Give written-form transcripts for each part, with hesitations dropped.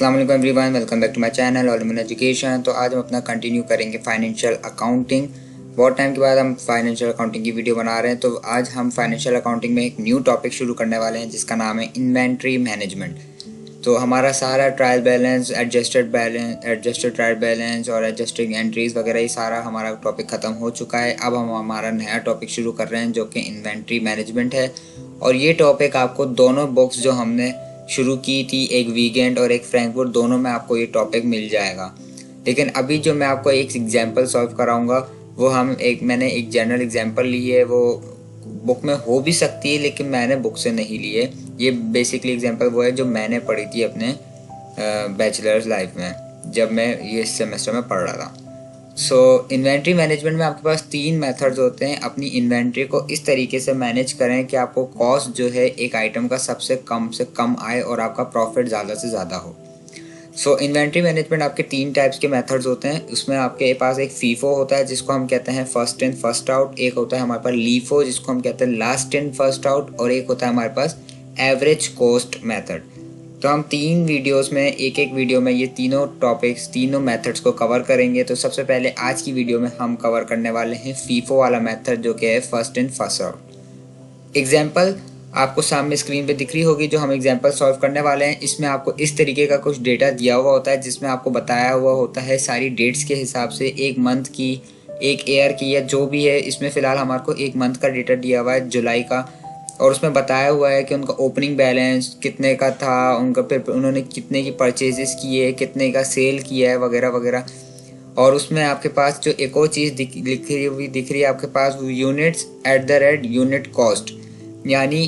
अस्सलाम वालेकुम everyone, welcome back to my channel all in education. तो आज हम अपना कंटिन्यू करेंगे फाइनेंशियल अकाउंटिंग। बहुत टाइम के बाद हम फाइनेंशियल अकाउंटिंग की वीडियो बना रहे हैं। तो आज हम फाइनेंशियल अकाउंटिंग में एक न्यू टॉपिक शुरू करने वाले हैं जिसका नाम है इन्वेंट्री मैनेजमेंट। तो हमारा सारा trial balance, adjusted trial balance और एडजस्टिंग एंट्रीज वगैरह ये सारा हमारा टॉपिक ख़त्म हो चुका है। अब हम हमारा नया टॉपिक शुरू कर रहे हैं जो कि इन्वेंट्री मैनेजमेंट है। और ये टॉपिक आपको दोनों बुक्स जो हमने शुरू की थी, एक वीकेंड और एक फ्रैंकफर्ट, दोनों में आपको ये टॉपिक मिल जाएगा। लेकिन अभी जो मैं आपको एक एग्जांपल सॉल्व कराऊंगा वो मैंने एक जनरल एग्जांपल ली है। वो बुक में हो भी सकती है लेकिन मैंने बुक से नहीं ली है। ये बेसिकली एग्जांपल वो है जो मैंने पढ़ी थी अपने बैचलर्स लाइफ में जब मैं ये सेमेस्टर में पढ़ रहा था। इन्वेंट्री मैनेजमेंट में आपके पास 3 मेथड्स होते हैं। अपनी इन्वेंट्री को इस तरीके से मैनेज करें कि आपको कॉस्ट जो है एक आइटम का सबसे कम आए और आपका प्रॉफिट ज़्यादा से ज़्यादा हो। इन्वेंट्री मैनेजमेंट आपके 3 टाइप्स के मेथड्स होते हैं। उसमें आपके पास एक फीफो होता है जिसको हम कहते हैं फर्स्ट इन फर्स्ट आउट, एक होता है हमारे पास लीफो जिसको हम कहते हैं लास्ट इन फर्स्ट आउट, और एक होता है हमारे पास एवरेज कॉस्ट मेथड। तो हम 3 वीडियोस में एक वीडियो में ये तीनों मेथड्स को कवर करेंगे। तो सबसे पहले आज की वीडियो में हम कवर करने वाले हैं फीफो वाला मेथड जो कि है first in first out. Example आपको सामने स्क्रीन पे दिख रही होगी जो हम एग्जांपल सॉल्व करने वाले हैं। इसमें आपको इस तरीके का कुछ डेटा दिया हुआ होता है जिसमें आपको बताया हुआ होता है सारी डेट्स के हिसाब से, एक मंथ की, एक ईयर की, या जो भी है। इसमें फ़िलहाल हमारे को एक मंथ का डेटा दिया हुआ है जुलाई का, और उसमें बताया हुआ है कि उनका ओपनिंग बैलेंस कितने का था, उनका फिर उन्होंने कितने की परचेजेस किए, कितने का सेल किया है वगैरह वगैरह। और उसमें आपके पास जो एक और चीज़ दिख रही है आपके पास units at the rate unit cost, यानी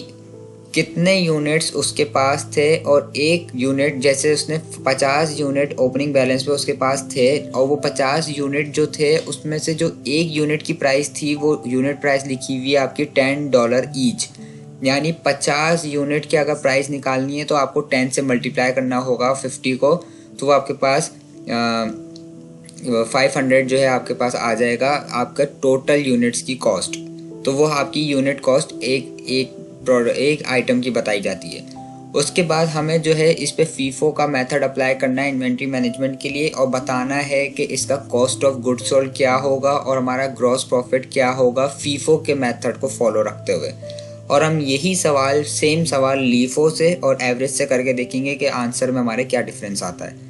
कितने यूनिट्स उसके पास थे। और एक यूनिट, जैसे उसने 50 यूनिट ओपनिंग बैलेंस पे उसके पास थे, और वो 50 यूनिट जो थे उसमें से जो एक यूनिट की प्राइस थी वो यूनिट प्राइस लिखी हुई है आपकी $10 ईच। यानी 50 यूनिट की अगर प्राइस निकालनी है तो आपको 10 से मल्टीप्लाई करना होगा 50 को, तो वो आपके पास 500 जो है आपके पास आ जाएगा आपका टोटल यूनिट्स की कॉस्ट। तो वो आपकी यूनिट कॉस्ट एक आइटम की बताई जाती है। उसके बाद हमें जो है इस पे फीफो का मेथड अप्लाई करना है इन्वेंट्री मैनेजमेंट के लिए, और बताना है कि इसका कॉस्ट ऑफ गुड्स सोल्ड क्या होगा और हमारा ग्रॉस प्रॉफिट क्या होगा फीफो के मेथड को फॉलो रखते हुए। और हम यही सेम सवाल लीफो से और एवरेज से करके देखेंगे कि आंसर में हमारे क्या डिफरेंस आता है।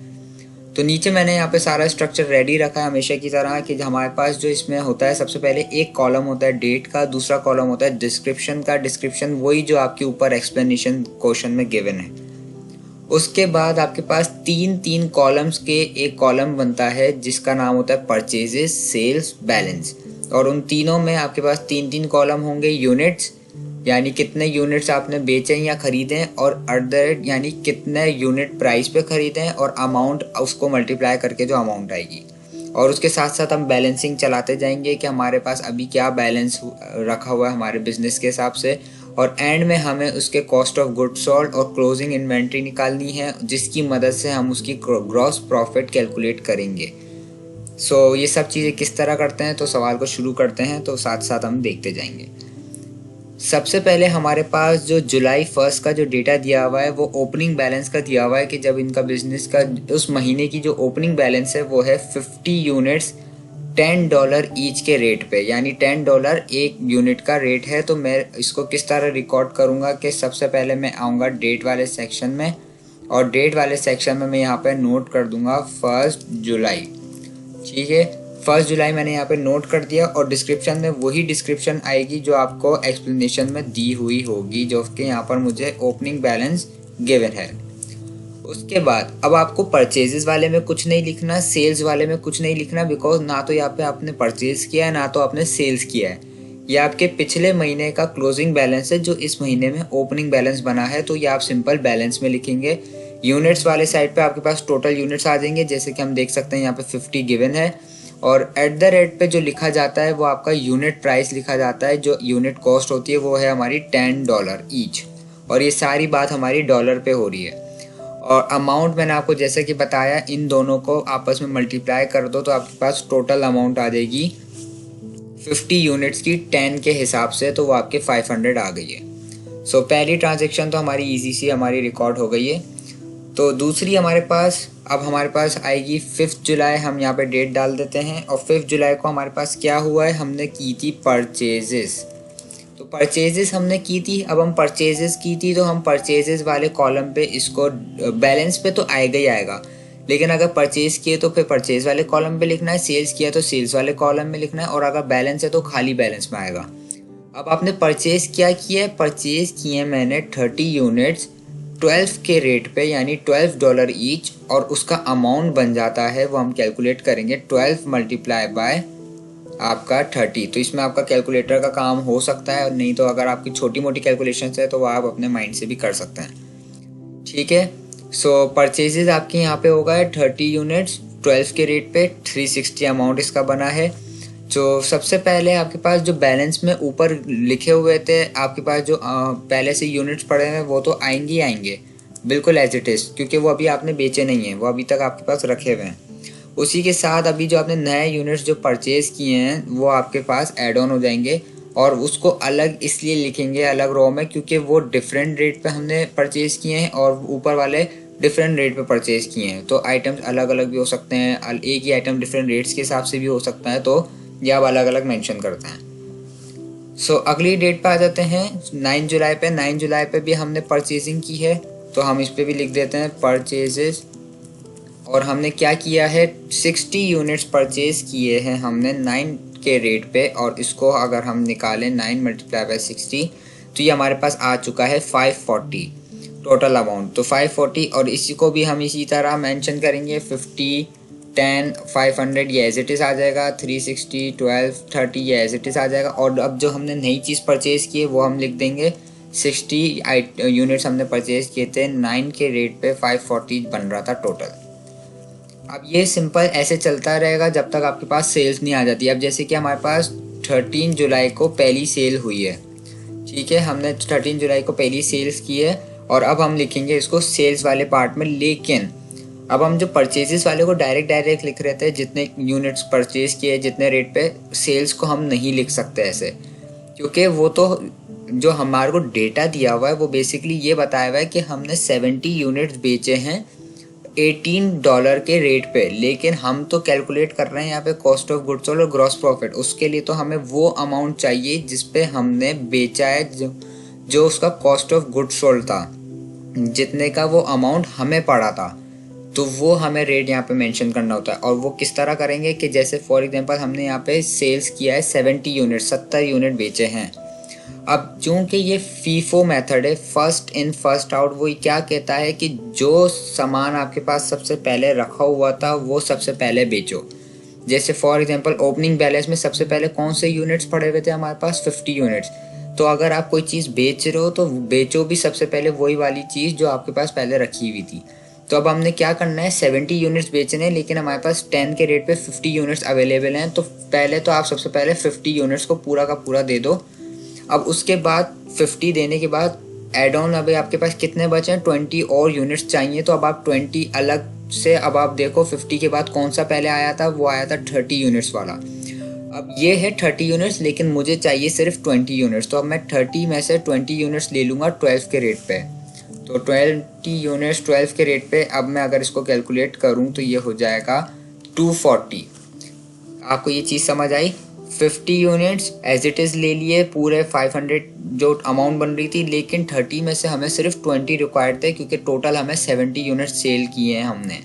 तो नीचे मैंने यहाँ पे सारा स्ट्रक्चर रेडी रखा है हमेशा की तरह कि हमारे पास जो इसमें होता है, सबसे पहले एक कॉलम होता है डेट का, दूसरा कॉलम होता है डिस्क्रिप्शन का। डिस्क्रिप्शन वही जो आपके ऊपर एक्सप्लेनेशन क्वेश्चन में गिवन है। उसके बाद आपके पास 3 कॉलम्स के एक कॉलम बनता है जिसका नाम होता है परचेजेस, सेल्स, बैलेंस। और उन तीनों में आपके पास 3 कॉलम होंगे यूनिट्स, यानी कितने यूनिट्स आपने बेचे या खरीदे, और एट द रेट यानी कितने यूनिट प्राइस पे खरीदे, और अमाउंट उसको मल्टीप्लाई करके जो अमाउंट आएगी। और उसके साथ साथ हम बैलेंसिंग चलाते जाएंगे कि हमारे पास अभी क्या बैलेंस रखा हुआ है हमारे बिजनेस के हिसाब से। और एंड में हमें उसके कॉस्ट ऑफ गुड्स सोल्ड और क्लोजिंग इन्वेंट्री निकालनी है जिसकी मदद से हम उसकी ग्रॉस प्रॉफिट कैलकुलेट करेंगे। ये सब चीज़ें किस तरह करते हैं, तो सवाल को शुरू करते हैं, तो साथ साथ हम देखते जाएंगे। सबसे पहले हमारे पास जो जुलाई 1 का जो डेटा दिया हुआ है वो ओपनिंग बैलेंस का दिया हुआ है कि जब इनका बिजनेस का उस महीने की जो ओपनिंग बैलेंस है वो है 50 यूनिट्स $10 ईच के रेट पे, यानी $10 एक यूनिट का रेट है। तो मैं इसको किस तरह रिकॉर्ड करूँगा कि सबसे पहले मैं आऊँगा डेट वाले सेक्शन में, और डेट वाले सेक्शन में मैं यहाँ पर नोट कर दूँगा 1 जुलाई। ठीक है, 1 जुलाई मैंने यहाँ पे नोट कर दिया। और डिस्क्रिप्शन में वही डिस्क्रिप्शन आएगी जो आपको एक्सप्लेनेशन में दी हुई होगी, जो कि यहाँ पर मुझे ओपनिंग बैलेंस गिवन है। उसके बाद अब आपको परचेजेस वाले में कुछ नहीं लिखना, सेल्स वाले में कुछ नहीं लिखना, बिकॉज ना तो यहाँ पे आपने परचेज किया है ना तो आपने सेल्स किया है। ये आपके पिछले महीने का क्लोजिंग बैलेंस है जो इस महीने में ओपनिंग बैलेंस बना है, तो ये आप सिंपल बैलेंस में लिखेंगे। यूनिट्स वाले साइड पे आपके पास टोटल यूनिट्स आ जाएंगे, जैसे कि हम देख सकते हैं यहाँ पे 50 गिवन है। और एट द रेट पे जो लिखा जाता है वो आपका यूनिट प्राइस लिखा जाता है, जो यूनिट कॉस्ट होती है वो है हमारी $10 ईच। और ये सारी बात हमारी डॉलर पे हो रही है। और अमाउंट मैंने आपको जैसे कि बताया, इन दोनों को आपस में मल्टीप्लाई कर दो तो आपके पास टोटल अमाउंट आ जाएगी 50 यूनिट्स की 10 के हिसाब से, तो वो आपके 500 आ गई है। पहली ट्रांजेक्शन तो हमारी ईजी सी हमारी रिकॉर्ड हो गई है। तो दूसरी हमारे पास आएगी 5 जुलाई। हम यहाँ पे डेट डाल देते हैं और 5 जुलाई को हमारे पास क्या हुआ है, हमने की थी परचेजेस। तो परचेजेस हमने की थी। अब हम परचेजेस की थी तो हम परचेजेस वाले कॉलम पे इसको बैलेंस पे तो आएगा ही आएगा, लेकिन अगर परचेज किए तो फिर परचेज वाले कॉलम पे लिखना है, सेल्स किया तो सेल्स वाले कॉलम में लिखना है, और अगर बैलेंस है तो खाली बैलेंस में आएगा। अब आपने परचेज क्या किया है, परचेज किए हैं मैंने 30 यूनिट्स 12 के रेट पे, यानी $12 ईच, और उसका अमाउंट बन जाता है, वो हम कैलकुलेट करेंगे 12 मल्टीप्लाई बाय आपका 30। तो इसमें आपका कैलकुलेटर का काम हो सकता है, नहीं तो अगर आपकी छोटी मोटी कैलकुलेशंस है तो वो आप अपने माइंड से भी कर सकते हैं। ठीक है, सो परचेजेज आपके यहाँ पे होगा 30 यूनिट्स 12 के रेट पे, 360 अमाउंट इसका बना है। जो सबसे पहले आपके पास जो बैलेंस में ऊपर लिखे हुए थे, आपके पास जो पहले से यूनिट्स पड़े हैं वो तो आएंगे ही आएंगे बिल्कुल एज इट इज़, क्योंकि वो अभी आपने बेचे नहीं हैं, वो अभी तक आपके पास रखे हुए हैं। उसी के साथ अभी जो आपने नए यूनिट्स जो परचेज़ किए हैं वो आपके पास ऐड ऑन हो जाएंगे, और उसको अलग इसलिए लिखेंगे अलग रो में क्योंकि वो डिफरेंट रेट पे हमने परचेज़ किए हैं और ऊपर वाले डिफरेंट रेट पे परचेज़ किए हैं। तो आइटम्स अलग अलग भी हो सकते हैं, एक ही आइटम डिफरेंट रेट्स के हिसाब से भी हो सकता है, तो ये आप अलग अलग मेंशन करते हैं। सो अगली डेट पे आ जाते हैं 9 जुलाई पे। 9 जुलाई पे भी हमने परचेजिंग की है, तो हम इस पर भी लिख देते हैं परचेजेस। और हमने क्या किया है, 60 यूनिट्स परचेज किए हैं हमने 9 के रेट पे, और इसको अगर हम निकालें 9 मल्टीप्लाई बाई 60 तो ये हमारे पास आ चुका है 540 टोटल अमाउंट। तो 540, और इसी को भी हम इसी तरह मेंशन करेंगे 50 10 500, ये एज इट इज़ आ जाएगा। 360 12 30 ये एज इट इज़ आ जाएगा। और अब जो हमने नई चीज़ परचेज़ की है वो हम लिख देंगे 60 यूनिट्स हमने परचेज़ किए थे 9 के रेट पे, 540 बन रहा था टोटल। अब ये सिंपल ऐसे चलता रहेगा जब तक आपके पास सेल्स नहीं आ जाती। अब जैसे कि हमारे पास 13 जुलाई को पहली सेल हुई है, ठीक है, हमने 13 जुलाई को पहली सेल्स की है, और अब हम लिखेंगे इसको सेल्स वाले पार्ट में। लेकिन अब हम जो परचेजेस वाले को डायरेक्ट लिख रहे थे, जितने यूनिट्स परचेज किए जितने रेट पे, सेल्स को हम नहीं लिख सकते ऐसे, क्योंकि वो तो जो हमारे को डेटा दिया हुआ है वो बेसिकली ये बताया हुआ है कि हमने 70 यूनिट्स बेचे हैं $18 के रेट पे, लेकिन हम तो कैलकुलेट कर रहे हैं यहाँ पे कॉस्ट ऑफ गुड्स सोल्ड और ग्रॉस प्रॉफिट। उसके लिए तो हमें वो अमाउंट चाहिए जिस पे हमने बेचा है, जो उसका कॉस्ट ऑफ गुड्स सोल्ड था, जितने का वो अमाउंट हमें पड़ा था, तो वो हमें रेट यहाँ पे मेंशन करना होता है। और वो किस तरह करेंगे कि जैसे फॉर एग्जांपल हमने यहाँ पे सेल्स किया है 70 यूनिट, 70 यूनिट बेचे हैं। अब चूंकि ये फीफो मेथड है, फर्स्ट इन फर्स्ट आउट, वो क्या कहता है कि जो सामान आपके पास सबसे पहले रखा हुआ था वो सबसे पहले बेचो। जैसे फॉर एग्जांपल ओपनिंग बैलेंस में सबसे पहले कौन से यूनिट्स पड़े हुए थे हमारे पास, 50 यूनिट्स। तो अगर आप कोई चीज़ बेच रहे हो तो बेचो भी सबसे पहले वही वाली चीज़ जो आपके पास पहले रखी हुई थी। तो अब हमने क्या करना है, 70 यूनिट्स बेचने हैं, लेकिन हमारे पास 10 के रेट पे 50 यूनिट्स अवेलेबल हैं। तो पहले तो आप सबसे पहले 50 यूनिट्स को पूरा का पूरा दे दो। अब उसके बाद 50 देने के बाद एड ऑन अभी आपके पास कितने बचे हैं, 20 और यूनिट्स चाहिए। तो अब आप 20 अलग से, अब आप देखो 50 के बाद कौन सा पहले आया था, वो आया था 30 यूनिट्स वाला। अब ये है 30 यूनिट्स, लेकिन मुझे चाहिए सिर्फ 20 यूनिट्स। तो अब मैं 30 में से 20 यूनिट्स ले लूँगा 12 के रेट पे। तो 20 यूनिट्स 12 के रेट पे, अब मैं अगर इसको कैलकुलेट करूँ तो ये हो जाएगा 240। आपको ये चीज़ समझ आई। 50 यूनिट्स एज इट इज़ ले लिए पूरे 500 जो अमाउंट बन रही थी, लेकिन 30 में से हमें सिर्फ 20 रिक्वायर्ड थे, क्योंकि टोटल हमें 70 यूनिट्स सेल किए हैं हमने।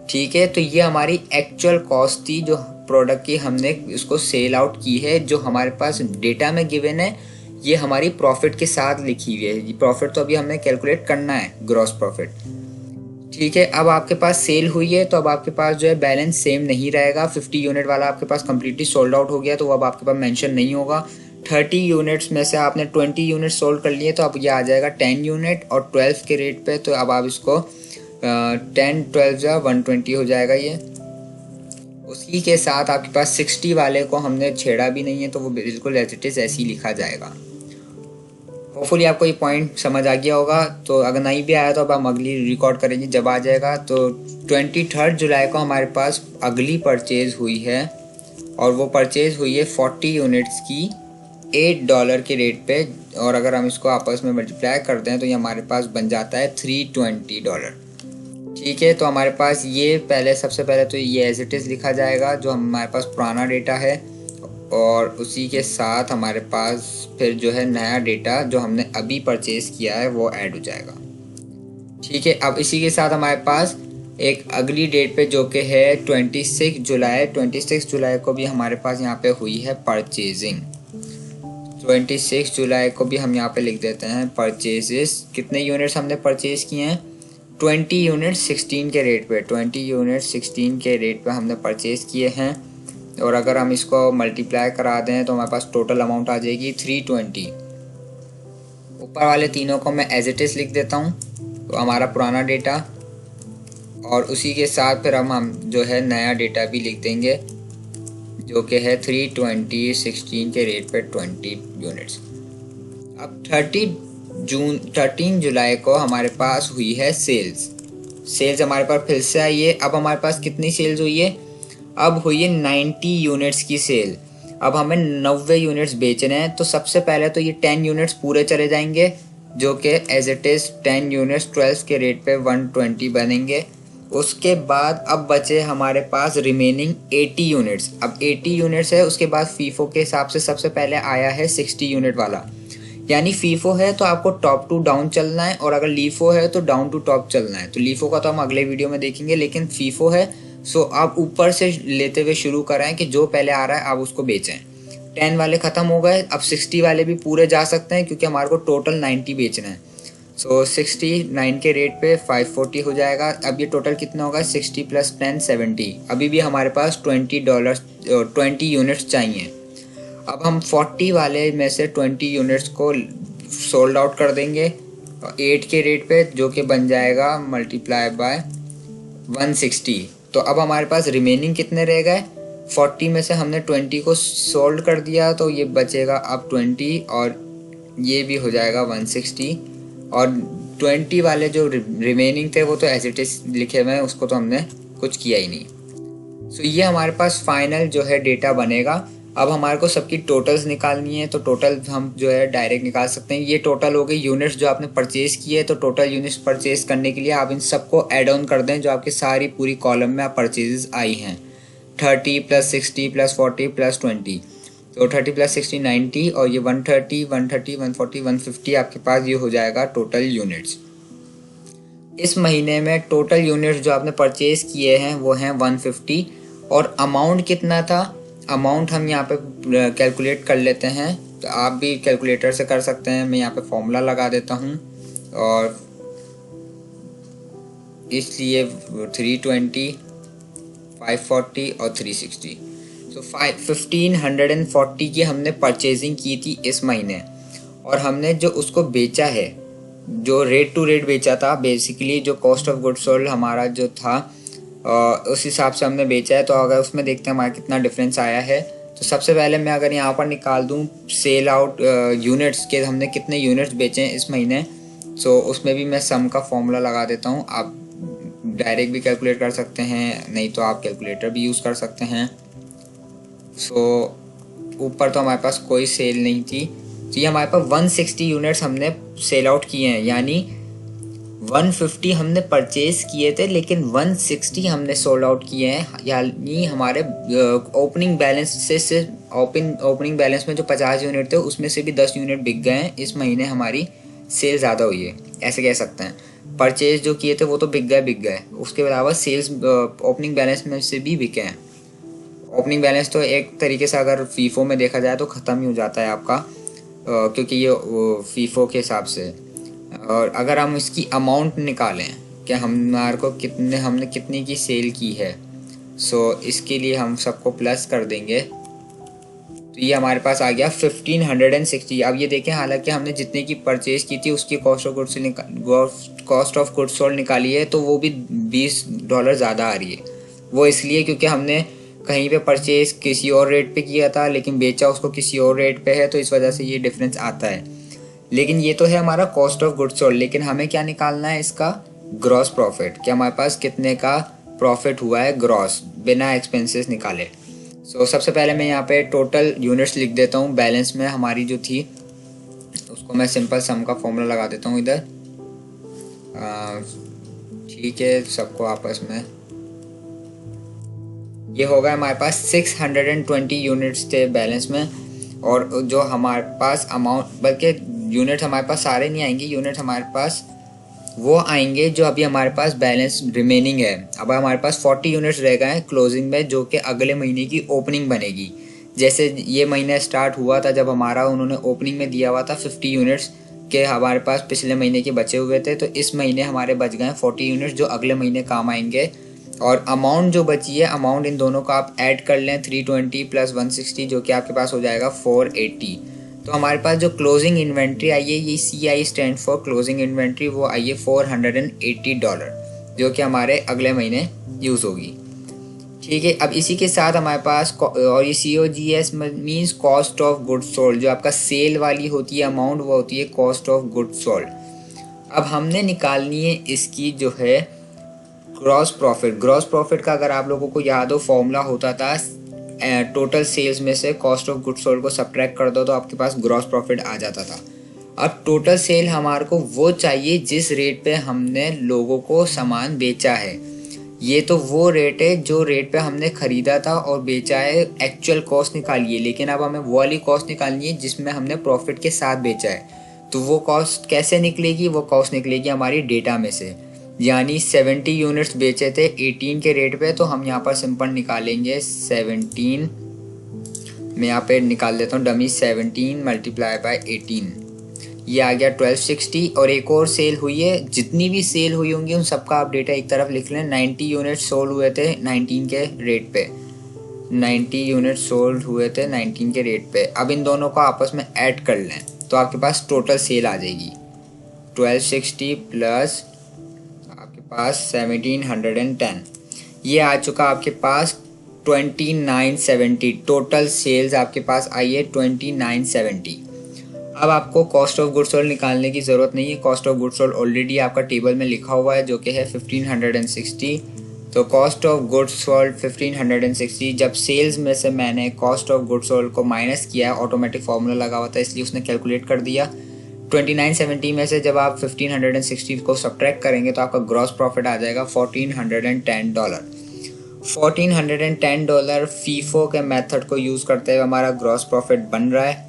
ठीक है, तो ये हमारी एक्चुअल कॉस्ट थी जो प्रोडक्ट की हमने इसको सेल आउट की है। जो हमारे पास डेटा में गिवन है ये हमारी प्रॉफिट के साथ लिखी हुई है। प्रॉफिट तो अभी हमने कैलकुलेट करना है, ग्रॉस प्रॉफिट। ठीक है, अब आपके पास सेल हुई है तो अब आपके पास जो है बैलेंस सेम नहीं रहेगा। 50 यूनिट वाला आपके पास कम्प्लीटली सोल्ड आउट हो गया, तो अब आपके पास मेंशन नहीं होगा। 30 यूनिट्स में से आपने 20 यूनिट सोल्ड कर लिए, तो अब ये आ जाएगा 10 यूनिट और 12 के रेट पे। तो अब आप इसको 10 12 जा 120 हो जाएगा ये। उसी के साथ आपके पास 60 वाले को हमने छेड़ा भी नहीं है, तो वो बिल्कुल एज इट इज़ ऐसे ही लिखा जाएगा। होपफुली आपको ये पॉइंट समझ आ गया होगा। तो अगर नहीं भी आया तो अब हम अगली रिकॉर्ड करेंगे जब आ जाएगा। तो 23 जुलाई को हमारे पास अगली परचेज़ हुई है, और वो परचेज़ हुई है 40 यूनिट्स की $8 के रेट पे। और अगर हम इसको आपस में मल्टीप्लाई करते हैं तो ये हमारे पास बन जाता है $320। ठीक है, तो हमारे पास ये सबसे पहले तो ये एज इट इज़ लिखा जाएगा जो हमारे पास पुराना डेटा है, और उसी के साथ हमारे पास फिर जो है नया डेटा जो हमने अभी परचेज़ किया है वो ऐड हो जाएगा। ठीक है, अब इसी के साथ हमारे पास एक अगली डेट पे जो कि है 26 जुलाई को भी हमारे पास यहाँ पे हुई है परचेजिंग। 26 जुलाई को भी हम यहाँ पे लिख देते हैं परचेजेस। कितने यूनिट्स हमने परचेज किए हैं? 20 यूनिट 16 के रेट पे, 20 यूनिट 16 के रेट पे हमने परचेज किए हैं। और अगर हम इसको मल्टीप्लाई करा दें तो हमारे पास टोटल अमाउंट आ जाएगी 320। ऊपर वाले तीनों को मैं एज इट इज़ लिख देता हूँ, तो हमारा पुराना डेटा, और उसी के साथ फिर हम जो है नया डेटा भी लिख देंगे जो कि है 320 16 के रेट पे 20 यूनिट्स। अब 13 जुलाई को हमारे पास हुई है सेल्स हमारे पास फिर से आई है। अब हमारे पास कितनी सेल्स हुई है? अब हुई है 90 यूनिट्स की सेल। अब हमें 90 यूनिट्स बेचने हैं, तो सबसे पहले तो ये 10 यूनिट्स पूरे चले जाएंगे जो कि एज इट इज़ 10 यूनिट्स 12 के रेट पे 120 बनेंगे। उसके बाद अब बचे हमारे पास रिमेनिंग 80 यूनिट्स। अब 80 यूनिट्स है, उसके बाद फीफो के हिसाब से सबसे पहले आया है 60 यूनिट वाला। यानी फीफो है तो आपको टॉप टू डाउन चलना है, और अगर लीफो है तो डाउन टू टॉप चलना है। तो लीफो का तो हम अगले वीडियो में देखेंगे, लेकिन फीफो है सो आप ऊपर से लेते हुए शुरू कराएं कि जो पहले आ रहा है आप उसको बेचें। 10 वाले ख़त्म हो गए, अब 60 वाले भी पूरे जा सकते हैं क्योंकि हमारे को टोटल 90 बेचना है। सो 69 के रेट पे 540 हो जाएगा। अब ये टोटल कितना होगा? 60 + 10 70। अभी भी हमारे पास $20 यूनिट्स चाहिए। अब हम 40 वाले में से 20 यूनिट्स को सोल्ड आउट कर देंगे 8 के रेट पे, जो कि बन जाएगा मल्टीप्लाई बाय 160। तो अब हमारे पास रिमेनिंग कितने रह गए? 40 में से हमने 20 को सोल्ड कर दिया, तो ये बचेगा अब 20, और ये भी हो जाएगा 160। और 20 वाले जो रिमेनिंग थे वो तो एज इट इज़ लिखे हुए हैं, उसको तो हमने कुछ किया ही नहीं। सो ये हमारे पास फाइनल जो है डेटा बनेगा। अब हमारे को सबकी टोटल्स निकालनी है, तो टोटल हम जो है डायरेक्ट निकाल सकते हैं। ये टोटल हो गई यूनिट्स जो आपने परचेज़ किए, तो टोटल यूनिट्स परचेज करने के लिए आप इन सबको ऐड ऑन कर दें जो आपकी सारी पूरी कॉलम में आप परचेजेस आई हैं। 30 + 60 + 40 + 20, तो 30 + 60 90, और ये 130 130 140 150 आपके पास ये हो जाएगा टोटल यूनिट्स। इस महीने में टोटल यूनिट्स जो आपने परचेज किए हैं वो हैं 150। और अमाउंट कितना था? अमाउंट हम यहाँ पे कैलकुलेट कर लेते हैं, तो आप भी कैलकुलेटर से कर सकते हैं। मैं यहाँ पे फॉर्मूला लगा देता हूँ, और इसलिए 320 540 और 360। तो 1540 की हमने परचेजिंग की थी इस महीने, और हमने जो उसको बेचा है, जो रेट टू रेट बेचा था, बेसिकली जो कॉस्ट ऑफ गुड्स सोल्ड हमारा जो था उस हिसाब से हमने बेचा है। तो अगर उसमें देखते हैं हमारा कितना डिफरेंस आया है, तो सबसे पहले मैं अगर यहाँ पर निकाल दूँ सेल आउट यूनिट्स के, हमने कितने यूनिट्स बेचे हैं इस महीने, सो उसमें भी मैं सम का फॉर्मूला लगा देता हूँ। आप डायरेक्ट भी कैलकुलेट कर सकते हैं, नहीं तो आप कैलकुलेटर भी यूज़ कर सकते हैं। सो ऊपर तो हमारे पास कोई सेल नहीं थी, तो ये हमारे पास 160 यूनिट्स हमने सेल आउट किए हैं। यानी 150 हमने परचेज किए थे, लेकिन 160 हमने सोल्ड आउट किए हैं। यानी हमारे ओपनिंग बैलेंस से सिर्फ ओपनिंग बैलेंस में जो 50 यूनिट थे उसमें से भी 10 यूनिट बिक गए हैं। इस महीने हमारी सेल ज़्यादा हुई है, ऐसे कह सकते हैं। परचेज जो किए थे वो तो बिक गए, उसके अलावा सेल्स ओपनिंग बैलेंस में से भी बिके हैं। ओपनिंग बैलेंस तो एक तरीके से अगर फीफो में देखा जाए तो ख़त्म ही हो जाता है आपका, क्योंकि ये फीफो के हिसाब से। और अगर हम इसकी अमाउंट निकालें कि हमारे को हमने कितनी की सेल की है, सो इसके लिए हम सबको प्लस कर देंगे, तो ये हमारे पास आ गया 1560। अब ये देखें, हालांकि हमने जितने की परचेज की थी उसकी कॉस्ट ऑफ गुड्स सोल्ड निकाली है, तो वो भी $20 ज़्यादा आ रही है। वो इसलिए क्योंकि हमने कहीं पे परचेज किसी और रेट पे किया था, लेकिन बेचा उसको किसी और रेट पे है, तो इस वजह से ये डिफरेंस आता है। लेकिन ये तो है हमारा कॉस्ट ऑफ गुड्स सोल्ड, लेकिन हमें क्या निकालना है? इसका ग्रॉस प्रॉफिट, कि हमारे पास कितने का प्रॉफिट हुआ है ग्रॉस, बिना एक्सपेंसेस निकाले। सो सबसे पहले मैं यहाँ पे टोटल यूनिट्स लिख देता हूँ। बैलेंस में हमारी जो थी उसको मैं सिंपल सम का फॉर्मूला लगा देता हूँ इधर। ठीक है, सबको आपस में ये होगा हमारे पास 620 यूनिट्स थे बैलेंस में। और जो हमारे पास अमाउंट, बल्कि यूनिट हमारे पास सारे नहीं आएंगे, यूनिट हमारे पास वो आएंगे जो अभी हमारे पास बैलेंस रिमेनिंग है। अब हमारे पास 40 यूनिट्स रह गए हैं क्लोजिंग में, जो कि अगले महीने की ओपनिंग बनेगी। जैसे ये महीना स्टार्ट हुआ था जब हमारा उन्होंने ओपनिंग में दिया हुआ था 50 यूनिट्स के हमारे पास पिछले महीने के बचे हुए थे, तो इस महीने हमारे बच गए 40 यूनिट्स जो अगले महीने काम आएंगे। और अमाउंट जो बची है, अमाउंट इन दोनों का आप ऐड कर लें 320 प्लस 160, जो कि आपके पास हो जाएगा 480। तो हमारे पास जो क्लोजिंग इन्वेंट्री आई है, ये CI stand for closing inventory, वो आई है $480, जो कि हमारे अगले महीने यूज़ होगी। ठीक है, अब इसी के साथ हमारे पास और ये COGS means cost of goods sold, जो आपका सेल वाली होती है अमाउंट, वो होती है कॉस्ट ऑफ गुड्स सोल्ड। अब हमने निकालनी है इसकी जो है ग्रॉस प्रॉफिट। ग्रॉस प्रॉफिट का अगर आप लोगों को याद हो फॉर्मूला होता था टोटल सेल्स में से कॉस्ट ऑफ गुड्स सोल्ड को सब्ट्रैक्ट कर दो तो आपके पास ग्रॉस प्रॉफिट आ जाता था। अब टोटल सेल हमारे को वो चाहिए जिस रेट पे हमने लोगों को सामान बेचा है। ये तो वो रेट है जो रेट पे हमने ख़रीदा था और बेचा है, एक्चुअल कॉस्ट निकालिए। लेकिन अब हमें वो वाली कॉस्ट निकालनी है जिसमें हमने प्रॉफिट के साथ बेचा है। तो वो कॉस्ट कैसे निकलेगी? वो कॉस्ट निकलेगी हमारी डेटा में से। यानी 70 यूनिट्स बेचे थे 18 के रेट पे, तो हम यहाँ पर सिंपल निकालेंगे 17, मैं यहाँ पे निकाल देता हूँ डमी, 17 मल्टीप्लाई बाय 18, ये आ गया 1260। और एक और सेल हुई है, जितनी भी सेल हुई होंगी उन सबका आप डेटा एक तरफ लिख लें। 90 यूनिट सोल्ड हुए थे 19 के रेट पे, 90 यूनिट सोल्ड हुए थे 19 के रेट पे। अब इन दोनों को आपस में ऐड कर लें तो आपके पास टोटल सेल आ जाएगी 1260 प्लस आपके पास 1710, ये आ चुका आपके पास 2970। टोटल सेल्स आपके पास आई है 2970। अब आपको कॉस्ट ऑफ गुड्स सोल्ड निकालने की ज़रूरत नहीं है, cost of goods sold already आपका टेबल में लिखा हुआ है जो कि है 1560। तो कॉस्ट ऑफ गुड्स सोल्ड 1560, जब सेल्स में से मैंने कॉस्ट ऑफ गुड्स सोल्ड को माइनस किया है, ऑटोमेटिक फार्मूला लगा हुआ था इसलिए उसने कैलकुलेट कर दिया। 2970 में से जब आप 1560 को सब्ट्रैक्ट करेंगे तो आपका ग्रॉस प्रॉफिट आ जाएगा $1410। $1410 फीफो के मेथड को यूज़ करते हुए हमारा ग्रॉस प्रॉफिट बन रहा है।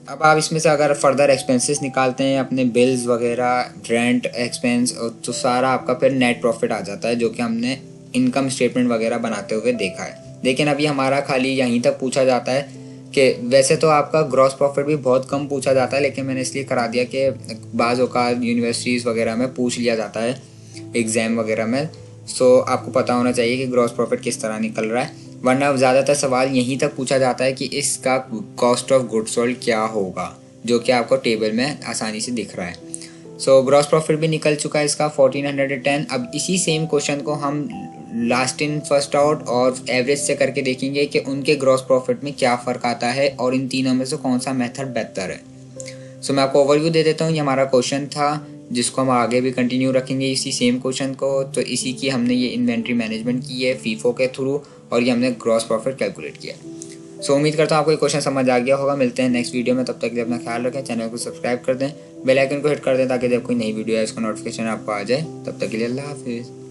अब आप इसमें से अगर फर्दर एक्सपेंसेस निकालते हैं, अपने बिल्स वगैरह, रेंट एक्सपेंस, तो सारा आपका फिर नेट प्रॉफिट आ जाता है, जो कि हमने इनकम स्टेटमेंट वगैरह बनाते हुए देखा है। लेकिन अभी हमारा खाली यहीं तक पूछा जाता है कि वैसे तो आपका ग्रॉस प्रॉफिट भी बहुत कम पूछा जाता है, लेकिन मैंने इसलिए करा दिया कि बाज़ औक़ात यूनिवर्सिटीज़ वगैरह में पूछ लिया जाता है एग्ज़ाम वगैरह में। सो आपको पता होना चाहिए कि ग्रॉस प्रॉफिट किस तरह निकल रहा है, वरना ज़्यादातर सवाल यहीं तक पूछा जाता है कि इसका कॉस्ट ऑफ गुड्स सोल्ड क्या होगा, जो कि आपको टेबल में आसानी से दिख रहा है। सो ग्रॉस प्रॉफिट भी निकल चुका है इसका 1410। अब इसी सेम क्वेश्चन को हम लास्ट इन फर्स्ट आउट और एवरेज से करके देखेंगे कि उनके ग्रॉस प्रॉफिट में क्या फ़र्क आता है और इन तीनों में से कौन सा मेथड बेहतर है। सो मैं आपको ओवरव्यू दे देता हूँ। ये हमारा क्वेश्चन था जिसको हम आगे भी कंटिन्यू रखेंगे इसी सेम क्वेश्चन को। तो इसी की हमने ये इन्वेंट्री मैनेजमेंट की है फीफो के थ्रू, और ये हमने ग्रॉस प्रॉफिट कैलकुलेट किया। सो उम्मीद करता हूँ आपको ये क्वेश्चन समझ आ गया होगा। मिलते हैं नेक्स्ट वीडियो में, तब तक के लिए अपना ख्याल रखें, चैनल को सब्सक्राइब कर दें, बेल आइकन को हिट कर दें ताकि जब कोई नई वीडियो है उसका नोटिफिकेशन आपको आ जाए। तब तक के लिए अल्लाह हाफिज़।